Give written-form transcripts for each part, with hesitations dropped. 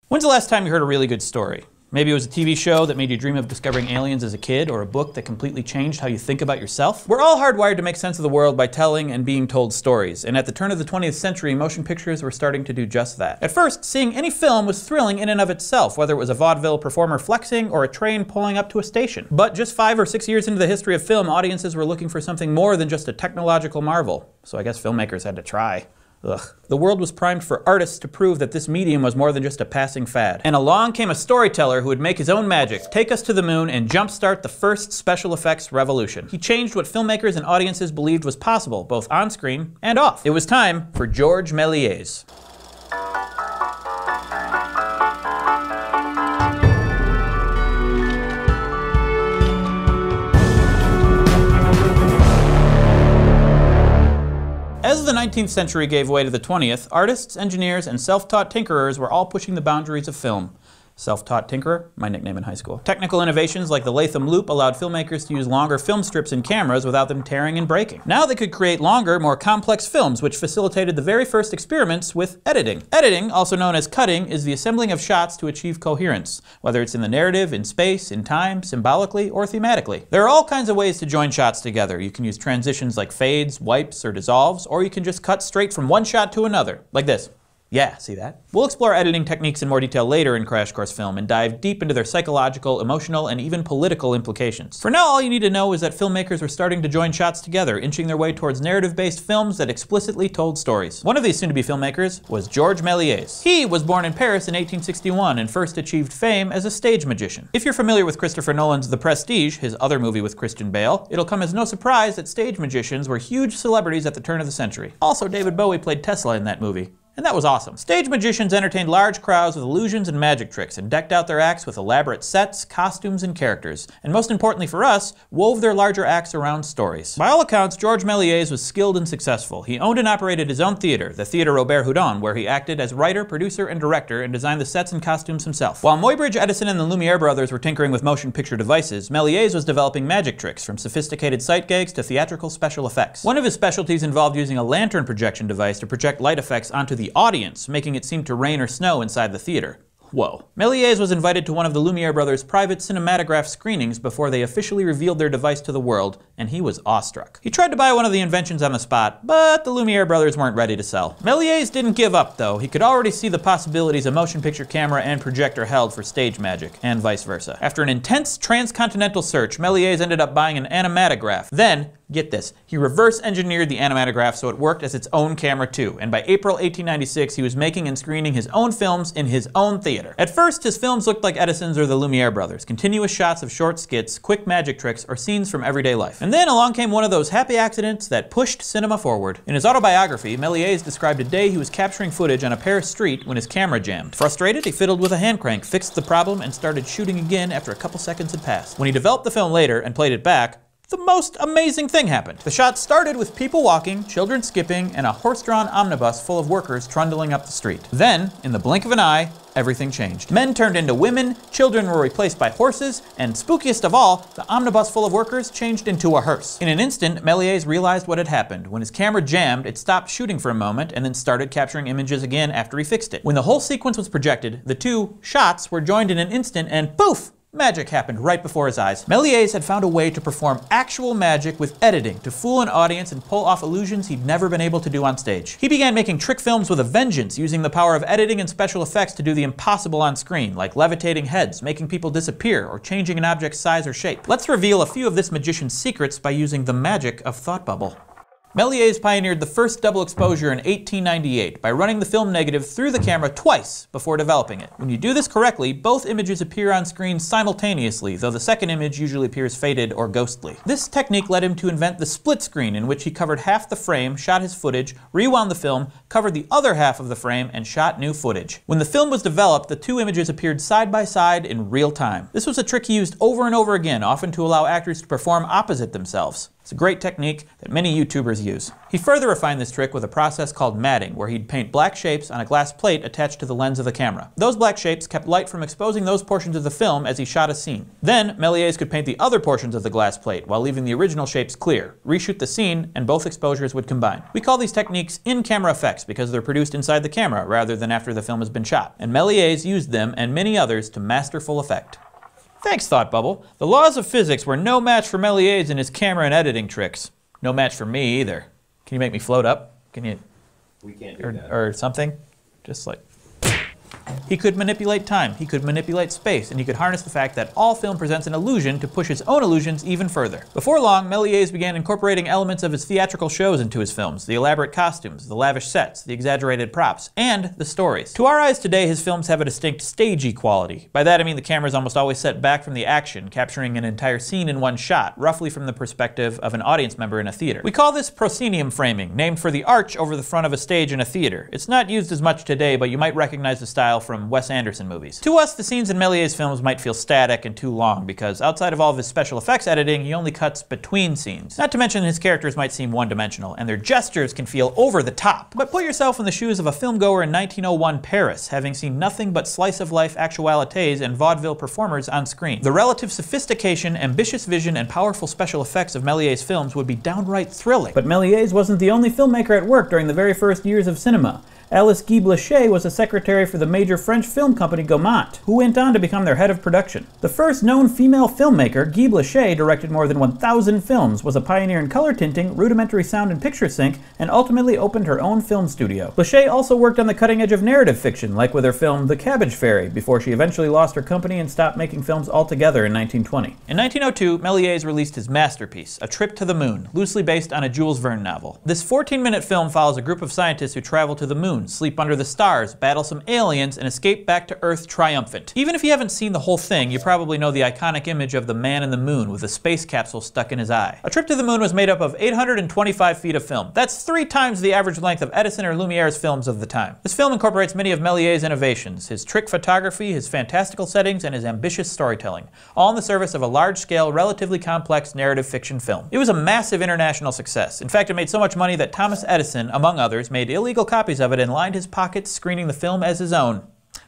When's the last time you heard a really good story? Maybe it was a TV show that made you dream of discovering aliens as a kid, or a book that completely changed how you think about yourself. We're all hardwired to make sense of the world by telling and being told stories, and at the turn of the 20th century, motion pictures were starting to do just that. At first, seeing any film was thrilling in and of itself, whether it was a vaudeville performer flexing or a train pulling up to a station. But just 5 or 6 years into the history of film, audiences were looking for something more than just a technological marvel. So I guess filmmakers had to try. Ugh. The world was primed for artists to prove that this medium was more than just a passing fad. And along came a storyteller who would make his own magic, take us to the moon, and jumpstart the first special effects revolution. He changed what filmmakers and audiences believed was possible, both on screen and off. It was time for Georges Méliès. As the 19th century gave way to the 20th, artists, engineers, and self-taught tinkerers were all pushing the boundaries of film. Self-taught tinkerer, my nickname in high school. Technical innovations like the Latham loop allowed filmmakers to use longer film strips in cameras without them tearing and breaking. Now they could create longer, more complex films, which facilitated the very first experiments with editing. Editing, also known as cutting, is the assembling of shots to achieve coherence, whether it's in the narrative, in space, in time, symbolically, or thematically. There are all kinds of ways to join shots together. You can use transitions like fades, wipes, or dissolves, or you can just cut straight from one shot to another, like this. Yeah, see that? We'll explore editing techniques in more detail later in Crash Course Film and dive deep into their psychological, emotional, and even political implications. For now, all you need to know is that filmmakers were starting to join shots together, inching their way towards narrative-based films that explicitly told stories. One of these soon-to-be filmmakers was Georges Méliès. He was born in Paris in 1861 and first achieved fame as a stage magician. If you're familiar with Christopher Nolan's The Prestige, his other movie with Christian Bale, it'll come as no surprise that stage magicians were huge celebrities at the turn of the century. Also, David Bowie played Tesla in that movie. And that was awesome. Stage magicians entertained large crowds with illusions and magic tricks and decked out their acts with elaborate sets, costumes, and characters. And most importantly for us, wove their larger acts around stories. By all accounts, Georges Méliès was skilled and successful. He owned and operated his own theater, the Theatre Robert Houdin, where he acted as writer, producer, and director and designed the sets and costumes himself. While Muybridge, Edison, and the Lumiere brothers were tinkering with motion picture devices, Méliès was developing magic tricks, from sophisticated sight gags to theatrical special effects. One of his specialties involved using a lantern projection device to project light effects onto the audience, making it seem to rain or snow inside the theater. Whoa. Méliès was invited to one of the Lumiere brothers' private cinematograph screenings before they officially revealed their device to the world, and he was awestruck. He tried to buy one of the inventions on the spot, but the Lumiere brothers weren't ready to sell. Méliès didn't give up, though. He could already see the possibilities a motion picture camera and projector held for stage magic, and vice versa. After an intense transcontinental search, Méliès ended up buying an animatograph. Then, get this, he reverse engineered the animatograph so it worked as its own camera too, and by April 1896 he was making and screening his own films in his own theater. At first, his films looked like Edison's or the Lumiere brothers, continuous shots of short skits, quick magic tricks, or scenes from everyday life. And then along came one of those happy accidents that pushed cinema forward. In his autobiography, Méliès described a day he was capturing footage on a Paris street when his camera jammed. Frustrated, he fiddled with a hand crank, fixed the problem, and started shooting again after a couple seconds had passed. When he developed the film later and played it back, the most amazing thing happened. The shot started with people walking, children skipping, and a horse-drawn omnibus full of workers trundling up the street. Then, in the blink of an eye, everything changed. Men turned into women, children were replaced by horses, and spookiest of all, the omnibus full of workers changed into a hearse. In an instant, Méliès realized what had happened. When his camera jammed, it stopped shooting for a moment and then started capturing images again after he fixed it. When the whole sequence was projected, the two shots were joined in an instant and poof! Magic happened right before his eyes. Méliès had found a way to perform actual magic with editing to fool an audience and pull off illusions he'd never been able to do on stage. He began making trick films with a vengeance, using the power of editing and special effects to do the impossible on screen, like levitating heads, making people disappear, or changing an object's size or shape. Let's reveal a few of this magician's secrets by using the magic of thought bubble. Méliès pioneered the first double exposure in 1898 by running the film negative through the camera twice before developing it. When you do this correctly, both images appear on screen simultaneously, though the second image usually appears faded or ghostly. This technique led him to invent the split screen, in which he covered half the frame, shot his footage, rewound the film, covered the other half of the frame, and shot new footage. When the film was developed, the two images appeared side by side in real time. This was a trick he used over and over again, often to allow actors to perform opposite themselves. It's a great technique that many YouTubers use. He further refined this trick with a process called matting, where he'd paint black shapes on a glass plate attached to the lens of the camera. Those black shapes kept light from exposing those portions of the film as he shot a scene. Then, Méliès could paint the other portions of the glass plate while leaving the original shapes clear, reshoot the scene, and both exposures would combine. We call these techniques in-camera effects because they're produced inside the camera rather than after the film has been shot, and Méliès used them and many others to masterful effect. Thanks, Thought Bubble. The laws of physics were no match for Méliès and his camera and editing tricks. No match for me either. Can you make me float up? Can you? We can't do that. Or something? Just like... He could manipulate time, he could manipulate space, and he could harness the fact that all film presents an illusion to push his own illusions even further. Before long, Méliès began incorporating elements of his theatrical shows into his films: the elaborate costumes, the lavish sets, the exaggerated props, and the stories. To our eyes today, his films have a distinct stagey quality. By that I mean the camera is almost always set back from the action, capturing an entire scene in one shot, roughly from the perspective of an audience member in a theater. We call this proscenium framing, named for the arch over the front of a stage in a theater. It's not used as much today, but you might recognize the style from Wes Anderson movies. To us, the scenes in Méliès films might feel static and too long because outside of all of his special effects editing, he only cuts between scenes. Not to mention his characters might seem one-dimensional, and their gestures can feel over the top. But put yourself in the shoes of a filmgoer in 1901 Paris, having seen nothing but slice-of-life actualités and vaudeville performers on screen. The relative sophistication, ambitious vision, and powerful special effects of Méliès films would be downright thrilling. But Méliès wasn't the only filmmaker at work during the very first years of cinema. Alice Guy Blaché was a secretary for the major French film company Gaumont, who went on to become their head of production. The first known female filmmaker, Guy Blaché directed more than 1,000 films, was a pioneer in color tinting, rudimentary sound and picture sync, and ultimately opened her own film studio. Blaché also worked on the cutting edge of narrative fiction, like with her film The Cabbage Fairy, before she eventually lost her company and stopped making films altogether in 1920. In 1902, Méliès released his masterpiece, A Trip to the Moon, loosely based on a Jules Verne novel. This 14-minute film follows a group of scientists who travel to the moon, sleep under the stars, battle some aliens, and escape back to Earth triumphant. Even if you haven't seen the whole thing, you probably know the iconic image of the man in the moon with a space capsule stuck in his eye. A Trip to the Moon was made up of 825 feet of film. That's 3 times the average length of Edison or Lumiere's films of the time. This film incorporates many of Méliès' innovations: his trick photography, his fantastical settings, and his ambitious storytelling, all in the service of a large-scale, relatively complex narrative fiction film. It was a massive international success. In fact, it made so much money that Thomas Edison, among others, made illegal copies of it and lined his pockets screening the film as his own.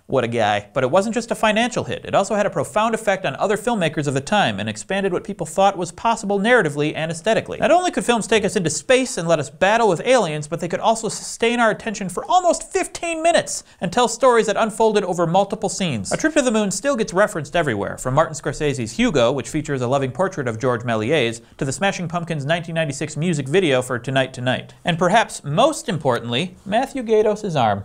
What a guy. But it wasn't just a financial hit. It also had a profound effect on other filmmakers of the time and expanded what people thought was possible narratively and aesthetically. Not only could films take us into space and let us battle with aliens, but they could also sustain our attention for almost 15 minutes and tell stories that unfolded over multiple scenes. A Trip to the Moon still gets referenced everywhere, from Martin Scorsese's Hugo, which features a loving portrait of George Méliès, to the Smashing Pumpkins' 1996 music video for Tonight Tonight. And perhaps most importantly, Matthew Gatos' arm.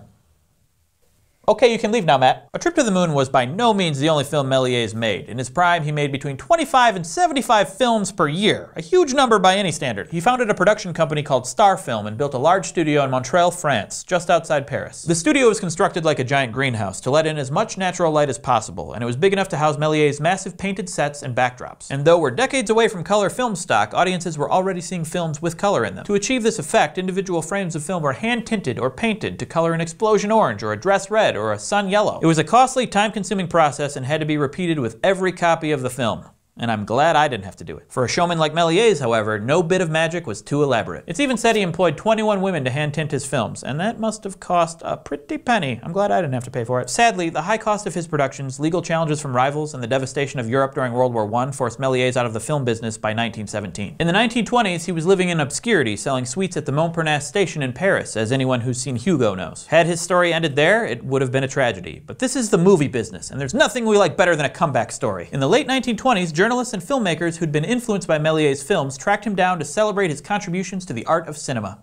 Okay, you can leave now, Matt. A Trip to the Moon was by no means the only film Méliès made. In his prime, he made between 25 and 75 films per year, a huge number by any standard. He founded a production company called Star Film and built a large studio in Montreal, France, just outside Paris. The studio was constructed like a giant greenhouse to let in as much natural light as possible, and it was big enough to house Méliès' massive painted sets and backdrops. And though we're decades away from color film stock, audiences were already seeing films with color in them. To achieve this effect, individual frames of film were hand-tinted or painted to color an explosion orange or a dress red or a sun yellow. It was a costly, time-consuming process and had to be repeated with every copy of the film. And I'm glad I didn't have to do it. For a showman like Méliès, however, no bit of magic was too elaborate. It's even said he employed 21 women to hand-tint his films, and that must have cost a pretty penny. I'm glad I didn't have to pay for it. Sadly, the high cost of his productions, legal challenges from rivals, and the devastation of Europe during World War I forced Méliès out of the film business by 1917. In the 1920s, he was living in obscurity, selling sweets at the Montparnasse station in Paris, as anyone who's seen Hugo knows. Had his story ended there, it would have been a tragedy. But this is the movie business, and there's nothing we like better than a comeback story. In the late 1920s, journalists and filmmakers who'd been influenced by Méliès' films tracked him down to celebrate his contributions to the art of cinema.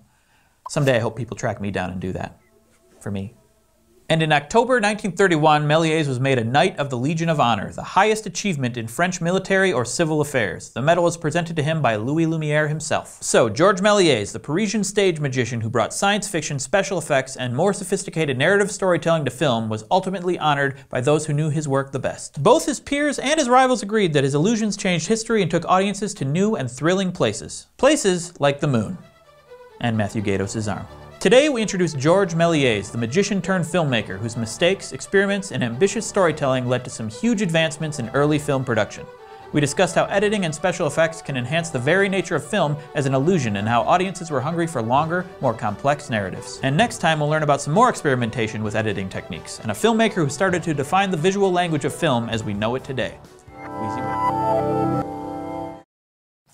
Someday I hope people track me down and do that. For me. And in October 1931, Méliès was made a Knight of the Legion of Honor, the highest achievement in French military or civil affairs. The medal was presented to him by Louis Lumière himself. So, Georges Méliès, the Parisian stage magician who brought science fiction, special effects, and more sophisticated narrative storytelling to film, was ultimately honored by those who knew his work the best. Both his peers and his rivals agreed that his illusions changed history and took audiences to new and thrilling places. Places like the moon. And Matthew Gatos' arm. Today we introduce Georges Méliès, the magician-turned-filmmaker whose mistakes, experiments, and ambitious storytelling led to some huge advancements in early film production. We discussed how editing and special effects can enhance the very nature of film as an illusion and how audiences were hungry for longer, more complex narratives. And next time we'll learn about some more experimentation with editing techniques and a filmmaker who started to define the visual language of film as we know it today.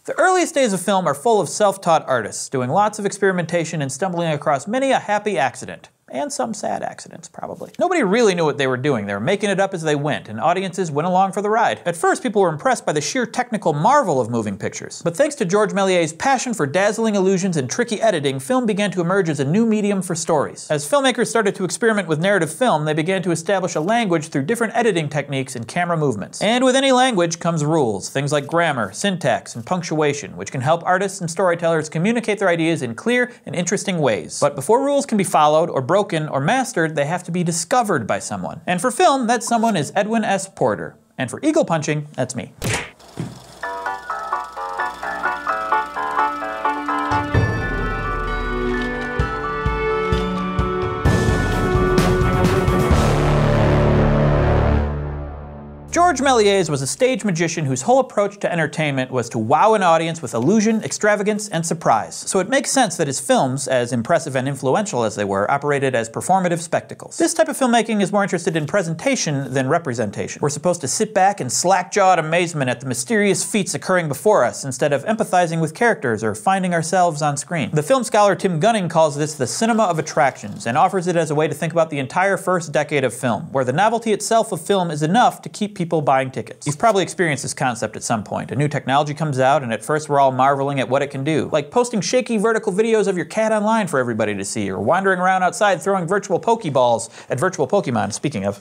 The earliest days of film are full of self-taught artists, doing lots of experimentation and stumbling across many a happy accident. And some sad accidents, probably. Nobody really knew what they were doing. They were making it up as they went, and audiences went along for the ride. At first, people were impressed by the sheer technical marvel of moving pictures. But thanks to Georges Méliès's passion for dazzling illusions and tricky editing, film began to emerge as a new medium for stories. As filmmakers started to experiment with narrative film, they began to establish a language through different editing techniques and camera movements. And with any language comes rules, things like grammar, syntax, and punctuation, which can help artists and storytellers communicate their ideas in clear and interesting ways. But before rules can be followed or broken or mastered, they have to be discovered by someone. And for film, that someone is Edwin S. Porter. And for eagle punching, that's me. Georges Méliès was a stage magician whose whole approach to entertainment was to wow an audience with illusion, extravagance, and surprise. So it makes sense that his films, as impressive and influential as they were, operated as performative spectacles. This type of filmmaking is more interested in presentation than representation. We're supposed to sit back and slack-jawed amazement at the mysterious feats occurring before us instead of empathizing with characters or finding ourselves on screen. The film scholar Tim Gunning calls this the cinema of attractions and offers it as a way to think about the entire first decade of film, where the novelty itself of film is enough to keep people buying tickets. You've probably experienced this concept at some point. A new technology comes out and at first we're all marveling at what it can do. Like posting shaky vertical videos of your cat online for everybody to see, or wandering around outside throwing virtual Pokeballs at virtual Pokemon, speaking of.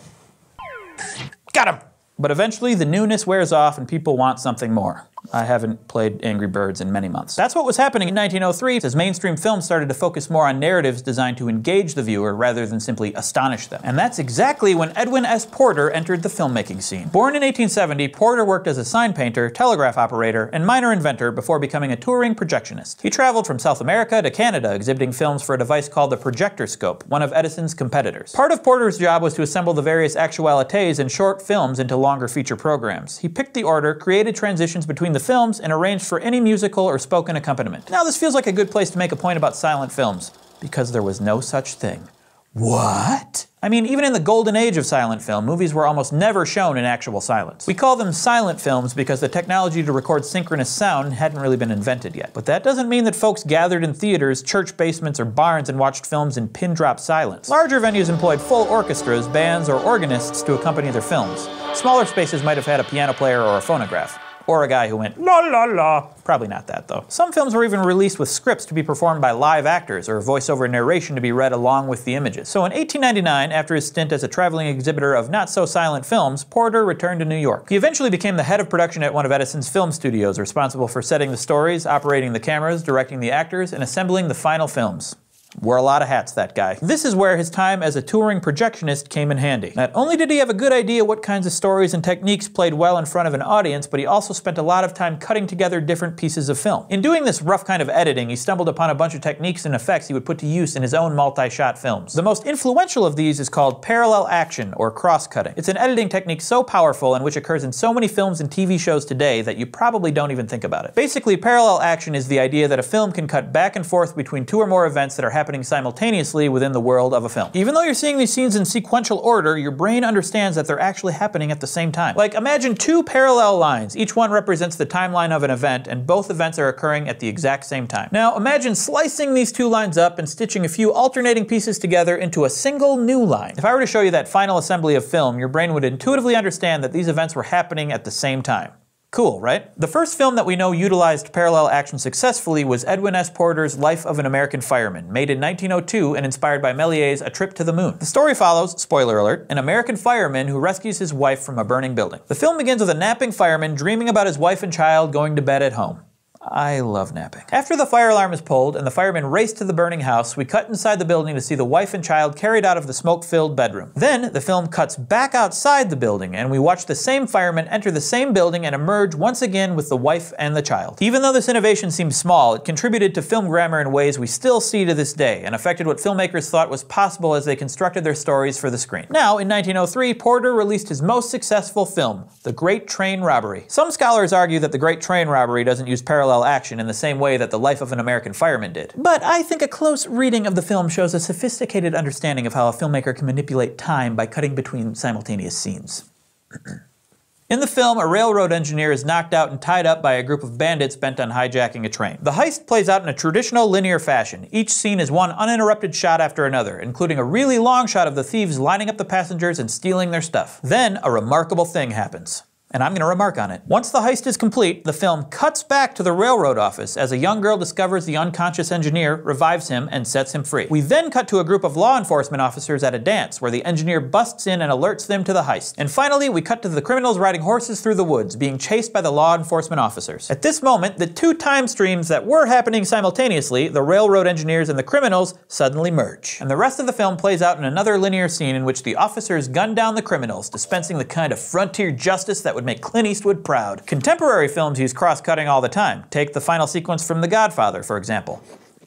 Got him! But eventually the newness wears off and people want something more. I haven't played Angry Birds in many months. That's what was happening in 1903 as mainstream films started to focus more on narratives designed to engage the viewer rather than simply astonish them. And that's exactly when Edwin S. Porter entered the filmmaking scene. Born in 1870, Porter worked as a sign painter, telegraph operator, and minor inventor before becoming a touring projectionist. He traveled from South America to Canada exhibiting films for a device called the projectorscope, one of Edison's competitors. Part of Porter's job was to assemble the various actualités and short films into longer feature programs. He picked the order, created transitions between the films, and arranged for any musical or spoken accompaniment. Now this feels like a good place to make a point about silent films, because there was no such thing. What? I mean, even in the golden age of silent film, movies were almost never shown in actual silence. We call them silent films because the technology to record synchronous sound hadn't really been invented yet. But that doesn't mean that folks gathered in theaters, church basements, or barns and watched films in pin-drop silence. Larger venues employed full orchestras, bands, or organists to accompany their films. Smaller spaces might have had a piano player or a phonograph. Or a guy who went, la la la. Probably not that, though. Some films were even released with scripts to be performed by live actors, or voiceover narration to be read along with the images. So in 1899, after his stint as a traveling exhibitor of not-so-silent films, Porter returned to New York. He eventually became the head of production at one of Edison's film studios, responsible for setting the stories, operating the cameras, directing the actors, and assembling the final films. Wore a lot of hats, that guy. This is where his time as a touring projectionist came in handy. Not only did he have a good idea what kinds of stories and techniques played well in front of an audience, but he also spent a lot of time cutting together different pieces of film. In doing this rough kind of editing, he stumbled upon a bunch of techniques and effects he would put to use in his own multi-shot films. The most influential of these is called parallel action, or cross-cutting. It's an editing technique so powerful and which occurs in so many films and TV shows today that you probably don't even think about it. Basically, parallel action is the idea that a film can cut back and forth between two or more events that are happening simultaneously within the world of a film. Even though you're seeing these scenes in sequential order, your brain understands that they're actually happening at the same time. Like, imagine two parallel lines. Each one represents the timeline of an event, and both events are occurring at the exact same time. Now, imagine slicing these two lines up and stitching a few alternating pieces together into a single new line. If I were to show you that final assembly of film, your brain would intuitively understand that these events were happening at the same time. Cool, right? The first film that we know utilized parallel action successfully was Edwin S. Porter's Life of an American Fireman, made in 1902 and inspired by Méliès's A Trip to the Moon. The story follows, spoiler alert, an American fireman who rescues his wife from a burning building. The film begins with a napping fireman dreaming about his wife and child going to bed at home. I love napping. After the fire alarm is pulled and the firemen race to the burning house, we cut inside the building to see the wife and child carried out of the smoke-filled bedroom. Then, the film cuts back outside the building and we watch the same firemen enter the same building and emerge once again with the wife and the child. Even though this innovation seems small, it contributed to film grammar in ways we still see to this day and affected what filmmakers thought was possible as they constructed their stories for the screen. Now, in 1903, Porter released his most successful film, The Great Train Robbery. Some scholars argue that The Great Train Robbery doesn't use parallel action in the same way that The Life of an American Fireman did. But I think a close reading of the film shows a sophisticated understanding of how a filmmaker can manipulate time by cutting between simultaneous scenes. In the film, a railroad engineer is knocked out and tied up by a group of bandits bent on hijacking a train. The heist plays out in a traditional linear fashion. Each scene is one uninterrupted shot after another, including a really long shot of the thieves lining up the passengers and stealing their stuff. Then, a remarkable thing happens. And I'm going to remark on it. Once the heist is complete, the film cuts back to the railroad office as a young girl discovers the unconscious engineer, revives him, and sets him free. We then cut to a group of law enforcement officers at a dance where the engineer busts in and alerts them to the heist. And finally, we cut to the criminals riding horses through the woods, being chased by the law enforcement officers. At this moment, the two time streams that were happening simultaneously, the railroad engineers and the criminals, suddenly merge. And the rest of the film plays out in another linear scene in which the officers gun down the criminals, dispensing the kind of frontier justice that would make Clint Eastwood proud. Contemporary films use cross-cutting all the time. Take the final sequence from The Godfather, for example.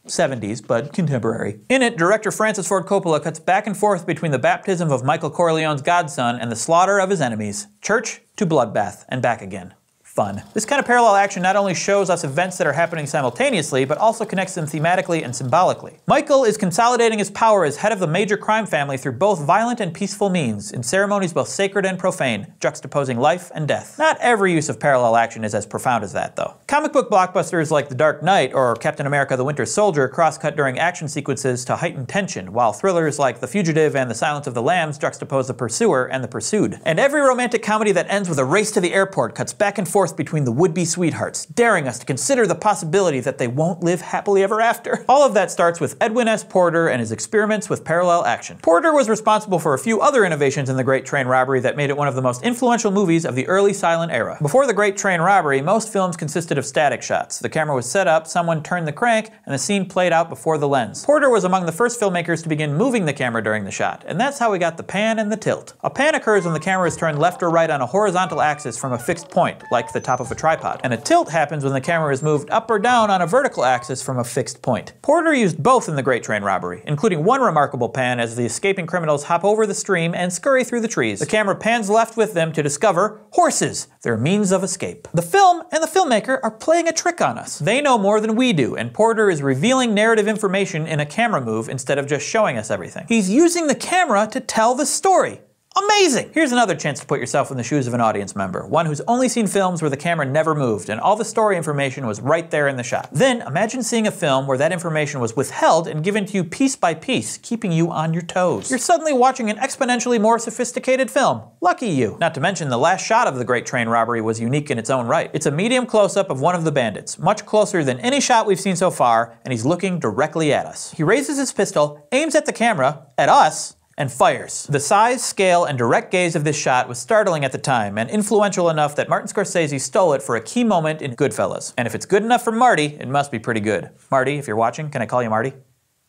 70s, but contemporary. In it, director Francis Ford Coppola cuts back and forth between the baptism of Michael Corleone's godson and the slaughter of his enemies. Church to bloodbath, and back again. Fun. This kind of parallel action not only shows us events that are happening simultaneously, but also connects them thematically and symbolically. Michael is consolidating his power as head of the major crime family through both violent and peaceful means, in ceremonies both sacred and profane, juxtaposing life and death. Not every use of parallel action is as profound as that, though. Comic book blockbusters like The Dark Knight or Captain America: The Winter Soldier cross-cut during action sequences to heighten tension, while thrillers like The Fugitive and The Silence of the Lambs juxtapose the pursuer and the pursued. And every romantic comedy that ends with a race to the airport cuts back and forth between the would-be sweethearts, daring us to consider the possibility that they won't live happily ever after. All of that starts with Edwin S. Porter and his experiments with parallel action. Porter was responsible for a few other innovations in The Great Train Robbery that made it one of the most influential movies of the early silent era. Before The Great Train Robbery, most films consisted of static shots. The camera was set up, someone turned the crank, and the scene played out before the lens. Porter was among the first filmmakers to begin moving the camera during the shot, and that's how we got the pan and the tilt. A pan occurs when the camera is turned left or right on a horizontal axis from a fixed point, like the top of a tripod. And a tilt happens when the camera is moved up or down on a vertical axis from a fixed point. Porter used both in The Great Train Robbery, including one remarkable pan as the escaping criminals hop over the stream and scurry through the trees. The camera pans left with them to discover horses, their means of escape. The film and the filmmaker are playing a trick on us. They know more than we do, and Porter is revealing narrative information in a camera move instead of just showing us everything. He's using the camera to tell the story. Amazing! Here's another chance to put yourself in the shoes of an audience member, one who's only seen films where the camera never moved and all the story information was right there in the shot. Then imagine seeing a film where that information was withheld and given to you piece by piece, keeping you on your toes. You're suddenly watching an exponentially more sophisticated film. Lucky you. Not to mention the last shot of The Great Train Robbery was unique in its own right. It's a medium close-up of one of the bandits, much closer than any shot we've seen so far, and he's looking directly at us. He raises his pistol, aims at the camera, at us, and fires. The size, scale, and direct gaze of this shot was startling at the time and influential enough that Martin Scorsese stole it for a key moment in Goodfellas. And if it's good enough for Marty, it must be pretty good. Marty, if you're watching, can I call you Marty?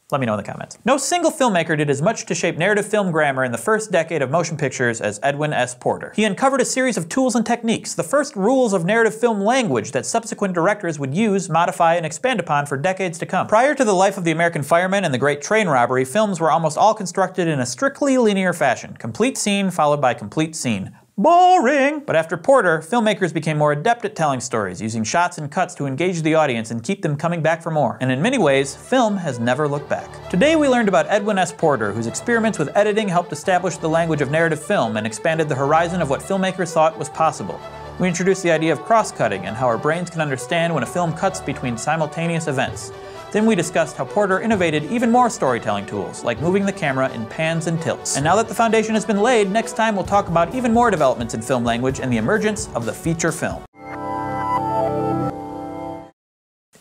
Let me know in the comments. No single filmmaker did as much to shape narrative film grammar in the first decade of motion pictures as Edwin S. Porter. He uncovered a series of tools and techniques, the first rules of narrative film language that subsequent directors would use, modify, and expand upon for decades to come. Prior to The Life of the American Fireman and The Great Train Robbery, films were almost all constructed in a strictly linear fashion. Complete scene followed by complete scene. Boring! But after Porter, filmmakers became more adept at telling stories, using shots and cuts to engage the audience and keep them coming back for more. And in many ways, film has never looked back. Today we learned about Edwin S. Porter, whose experiments with editing helped establish the language of narrative film and expanded the horizon of what filmmakers thought was possible. We introduced the idea of cross-cutting and how our brains can understand when a film cuts between simultaneous events. Then we discussed how Porter innovated even more storytelling tools, like moving the camera in pans and tilts. And now that the foundation has been laid, next time we'll talk about even more developments in film language and the emergence of the feature film.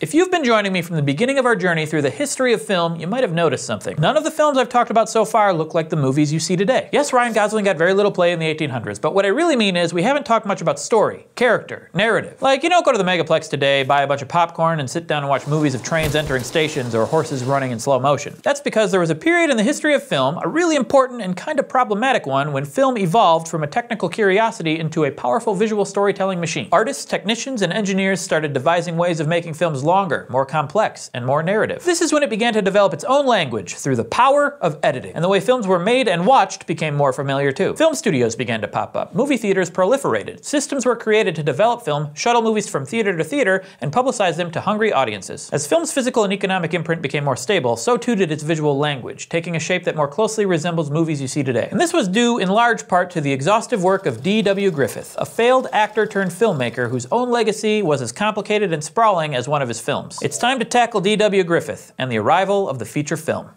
If you've been joining me from the beginning of our journey through the history of film, you might have noticed something. None of the films I've talked about so far look like the movies you see today. Yes, Ryan Gosling got very little play in the 1800s, but what I really mean is we haven't talked much about story, character, narrative. Like, you don't go to the Megaplex today, buy a bunch of popcorn, and sit down and watch movies of trains entering stations or horses running in slow motion. That's because there was a period in the history of film, a really important and kind of problematic one, when film evolved from a technical curiosity into a powerful visual storytelling machine. Artists, technicians, and engineers started devising ways of making films longer, more complex, and more narrative. This is when it began to develop its own language through the power of editing. And the way films were made and watched became more familiar too. Film studios began to pop up. Movie theaters proliferated. Systems were created to develop film, shuttle movies from theater to theater, and publicize them to hungry audiences. As film's physical and economic imprint became more stable, so too did its visual language, taking a shape that more closely resembles movies you see today. And this was due in large part to the exhaustive work of D.W. Griffith, a failed actor turned filmmaker whose own legacy was as complicated and sprawling as one of his films. It's time to tackle D.W. Griffith and the arrival of the feature film.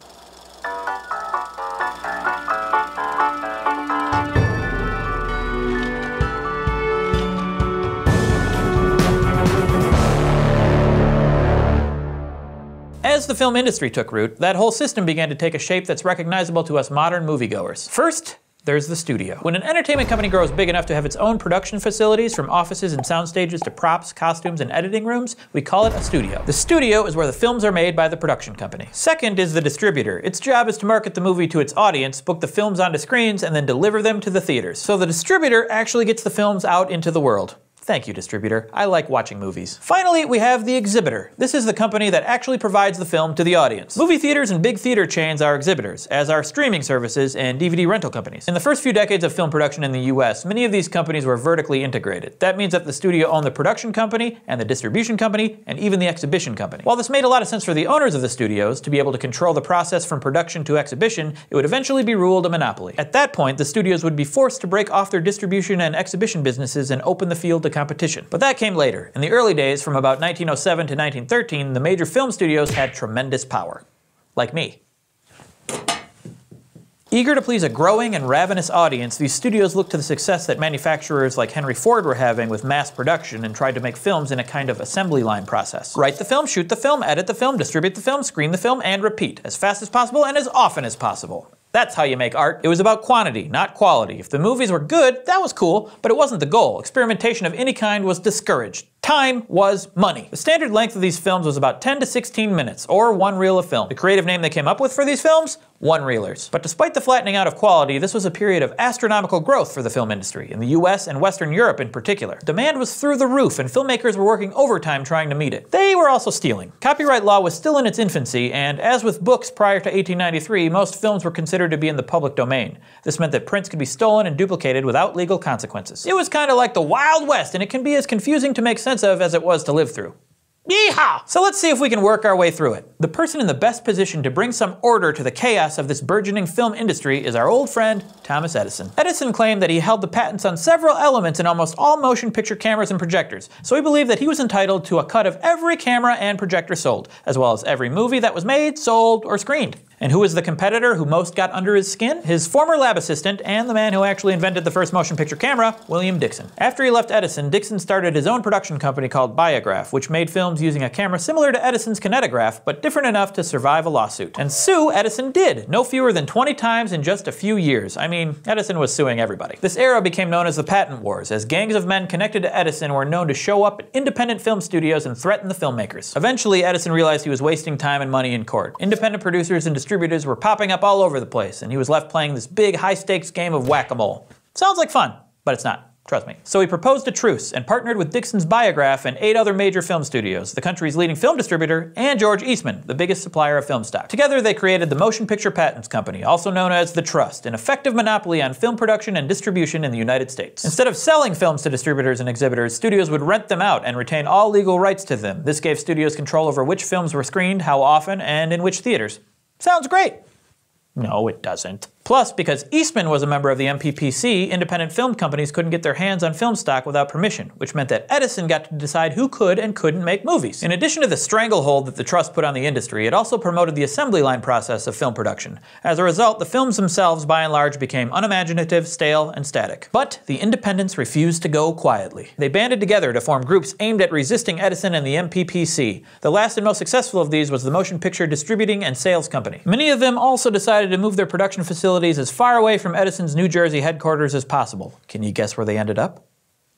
As the film industry took root, that whole system began to take a shape that's recognizable to us modern moviegoers. First, there's the studio. When an entertainment company grows big enough to have its own production facilities, from offices and sound stages to props, costumes, and editing rooms, we call it a studio. The studio is where the films are made by the production company. Second is the distributor. Its job is to market the movie to its audience, book the films onto screens, and then deliver them to the theaters. So the distributor actually gets the films out into the world. Thank you, distributor. I like watching movies. Finally, we have the exhibitor. This is the company that actually provides the film to the audience. Movie theaters and big theater chains are exhibitors, as are streaming services and DVD rental companies. In the first few decades of film production in the US, many of these companies were vertically integrated. That means that the studio owned the production company, and the distribution company, and even the exhibition company. While this made a lot of sense for the owners of the studios to be able to control the process from production to exhibition, it would eventually be ruled a monopoly. At that point, the studios would be forced to break off their distribution and exhibition businesses and open the field to competition. But that came later. In the early days, from about 1907 to 1913, the major film studios had tremendous power. Like me. Eager to please a growing and ravenous audience, these studios looked to the success that manufacturers like Henry Ford were having with mass production and tried to make films in a kind of assembly line process. Write the film, shoot the film, edit the film, distribute the film, screen the film, and repeat, as fast as possible and as often as possible. That's how you make art. It was about quantity, not quality. If the movies were good, that was cool, but it wasn't the goal. Experimentation of any kind was discouraged. Time was money. The standard length of these films was about 10 to 16 minutes, or one reel of film. The creative name they came up with for these films? One-reelers. But despite the flattening out of quality, this was a period of astronomical growth for the film industry, in the US and Western Europe in particular. Demand was through the roof, and filmmakers were working overtime trying to meet it. They were also stealing. Copyright law was still in its infancy, and as with books prior to 1893, most films were considered to be in the public domain. This meant that prints could be stolen and duplicated without legal consequences. It was kind of like the Wild West, and it can be as confusing to make sense of as it was to live through. Yeehaw! So let's see if we can work our way through it. The person in the best position to bring some order to the chaos of this burgeoning film industry is our old friend, Thomas Edison. Edison claimed that he held the patents on several elements in almost all motion picture cameras and projectors, so he believed that he was entitled to a cut of every camera and projector sold, as well as every movie that was made, sold, or screened. And who was the competitor who most got under his skin? His former lab assistant and the man who actually invented the first motion picture camera, William Dixon. After he left Edison, Dixon started his own production company called Biograph, which made films using a camera similar to Edison's kinetograph, but different enough to survive a lawsuit. And sue Edison did, no fewer than 20 times in just a few years. I mean, Edison was suing everybody. This era became known as the Patent Wars, as gangs of men connected to Edison were known to show up at independent film studios and threaten the filmmakers. Eventually, Edison realized he was wasting time and money in court. Independent producers and distributors were popping up all over the place, and he was left playing this big, high-stakes game of whack-a-mole. Sounds like fun, but it's not. Trust me. So he proposed a truce and partnered with Dixon's Biograph and 8 other major film studios, the country's leading film distributor, and George Eastman, the biggest supplier of film stock. Together they created the Motion Picture Patents Company, also known as the Trust, an effective monopoly on film production and distribution in the United States. Instead of selling films to distributors and exhibitors, studios would rent them out and retain all legal rights to them. This gave studios control over which films were screened, how often, and in which theaters. Sounds great. No, it doesn't. Plus, because Eastman was a member of the MPPC, independent film companies couldn't get their hands on film stock without permission, which meant that Edison got to decide who could and couldn't make movies. In addition to the stranglehold that the trust put on the industry, it also promoted the assembly line process of film production. As a result, the films themselves, by and large, became unimaginative, stale, and static. But the independents refused to go quietly. They banded together to form groups aimed at resisting Edison and the MPPC. The last and most successful of these was the Motion Picture Distributing and Sales Company. Many of them also decided to move their production facilities as far away from Edison's New Jersey headquarters as possible. Can you guess where they ended up?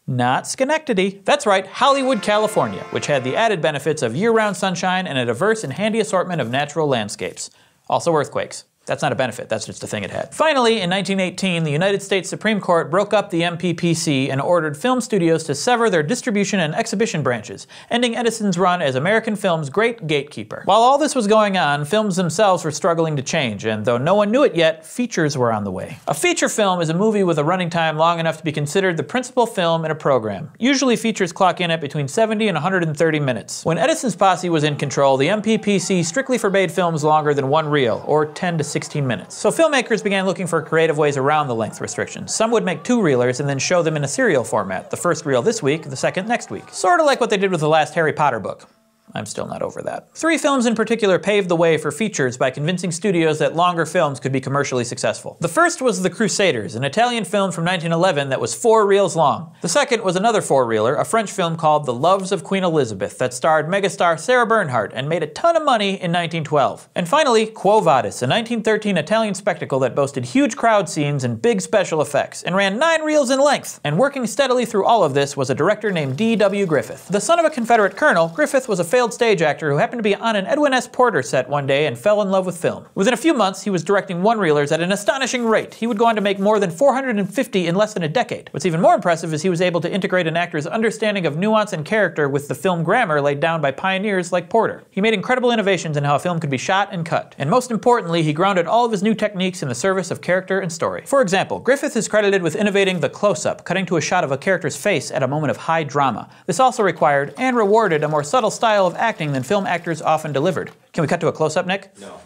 Not Schenectady. That's right, Hollywood, California, which had the added benefits of year-round sunshine and a diverse and handy assortment of natural landscapes. Also earthquakes. That's not a benefit, that's just a thing it had. Finally, in 1918, the United States Supreme Court broke up the MPPC and ordered film studios to sever their distribution and exhibition branches, ending Edison's run as American film's great gatekeeper. While all this was going on, films themselves were struggling to change, and though no one knew it yet, features were on the way. A feature film is a movie with a running time long enough to be considered the principal film in a program. Usually features clock in at between 70 and 130 minutes. When Edison's posse was in control, the MPPC strictly forbade films longer than one reel, or 10 to 16 minutes. So filmmakers began looking for creative ways around the length restrictions. Some would make 2-reelers and then show them in a serial format. The first reel this week, the second next week. Sort of like what they did with the last Harry Potter book. I'm still not over that. 3 films in particular paved the way for features by convincing studios that longer films could be commercially successful. The first was The Crusaders, an Italian film from 1911 that was 4 reels long. The second was another 4-reeler, a French film called The Loves of Queen Elizabeth that starred megastar Sarah Bernhardt and made a ton of money in 1912. And finally, Quo Vadis, a 1913 Italian spectacle that boasted huge crowd scenes and big special effects, and ran 9 reels in length. And working steadily through all of this was a director named D.W. Griffith. The son of a Confederate colonel, Griffith was a failed stage actor who happened to be on an Edwin S. Porter set one day and fell in love with film. Within a few months, he was directing 1-reelers at an astonishing rate. He would go on to make more than 450 in less than a decade. What's even more impressive is he was able to integrate an actor's understanding of nuance and character with the film grammar laid down by pioneers like Porter. He made incredible innovations in how a film could be shot and cut. And most importantly, he grounded all of his new techniques in the service of character and story. For example, Griffith is credited with innovating the close-up, cutting to a shot of a character's face at a moment of high drama. This also required and rewarded a more subtle style of acting than film actors often delivered. Can we cut to a close-up, Nick? No.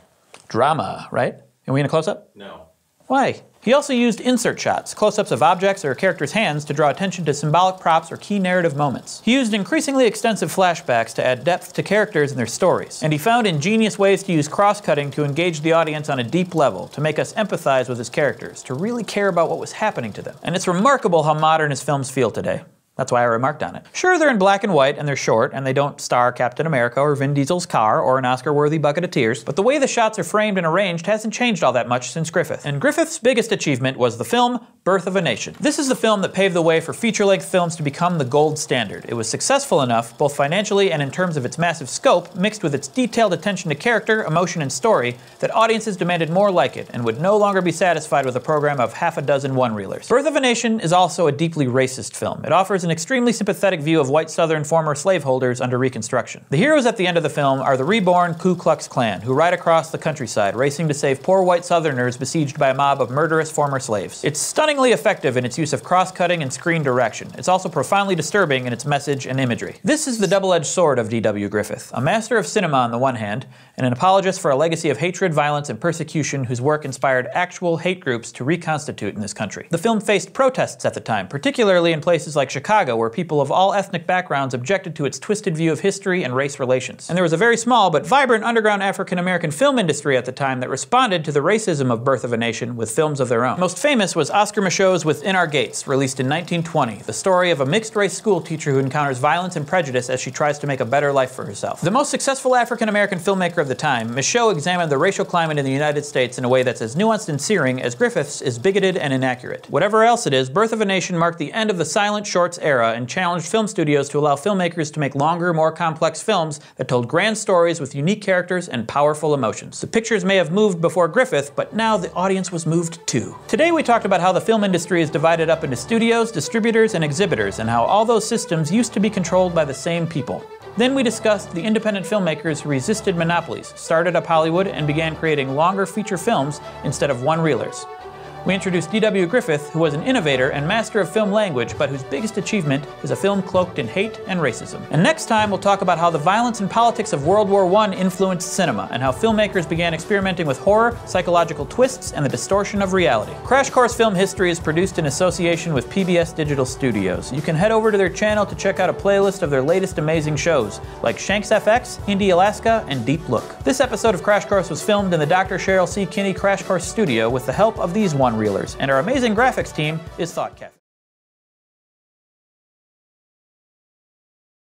Drama, right? Are we in a close-up? No. Why? He also used insert shots, close-ups of objects or characters' hands to draw attention to symbolic props or key narrative moments. He used increasingly extensive flashbacks to add depth to characters and their stories. And he found ingenious ways to use cross-cutting to engage the audience on a deep level, to make us empathize with his characters, to really care about what was happening to them. And it's remarkable how modern his films feel today. That's why I remarked on it. Sure, they're in black and white, and they're short, and they don't star Captain America or Vin Diesel's car or an Oscar-worthy bucket of tears, but the way the shots are framed and arranged hasn't changed all that much since Griffith. And Griffith's biggest achievement was the film Birth of a Nation. This is the film that paved the way for feature-length films to become the gold standard. It was successful enough, both financially and in terms of its massive scope, mixed with its detailed attention to character, emotion, and story, that audiences demanded more like it, and would no longer be satisfied with a program of half a dozen 1-reelers. Birth of a Nation is also a deeply racist film. It offers an extremely sympathetic view of white Southern former slaveholders under Reconstruction. The heroes at the end of the film are the reborn Ku Klux Klan, who ride across the countryside, racing to save poor white Southerners besieged by a mob of murderous former slaves. It's stunningly effective in its use of cross-cutting and screen direction. It's also profoundly disturbing in its message and imagery. This is the double-edged sword of D.W. Griffith, a master of cinema on the one hand, and an apologist for a legacy of hatred, violence, and persecution whose work inspired actual hate groups to reconstitute in this country. The film faced protests at the time, particularly in places like Chicago, where people of all ethnic backgrounds objected to its twisted view of history and race relations. And there was a very small but vibrant underground African-American film industry at the time that responded to the racism of Birth of a Nation with films of their own. Most famous was Oscar Michaud's Within Our Gates, released in 1920, the story of a mixed-race school teacher who encounters violence and prejudice as she tries to make a better life for herself. The most successful African-American filmmaker of the time, Michaud examined the racial climate in the United States in a way that's as nuanced and searing as Griffith's is bigoted and inaccurate. Whatever else it is, Birth of a Nation marked the end of the silent shorts era and challenged film studios to allow filmmakers to make longer, more complex films that told grand stories with unique characters and powerful emotions. The pictures may have moved before Griffith, but now the audience was moved too. Today we talked about how the film industry is divided up into studios, distributors, and exhibitors, and how all those systems used to be controlled by the same people. Then we discussed the independent filmmakers who resisted monopolies, started up Hollywood, and began creating longer feature films instead of 1-reelers. We introduce D.W. Griffith, who was an innovator and master of film language, but whose biggest achievement is a film cloaked in hate and racism. And next time, we'll talk about how the violence and politics of World War I influenced cinema, and how filmmakers began experimenting with horror, psychological twists, and the distortion of reality. Crash Course Film History is produced in association with PBS Digital Studios. You can head over to their channel to check out a playlist of their latest amazing shows, like Shanks FX, Indie Alaska, and Deep Look. This episode of Crash Course was filmed in the Dr. Cheryl C. Kinney Crash Course studio with the help of these one-reelers, and our amazing graphics team is Thought Cafe.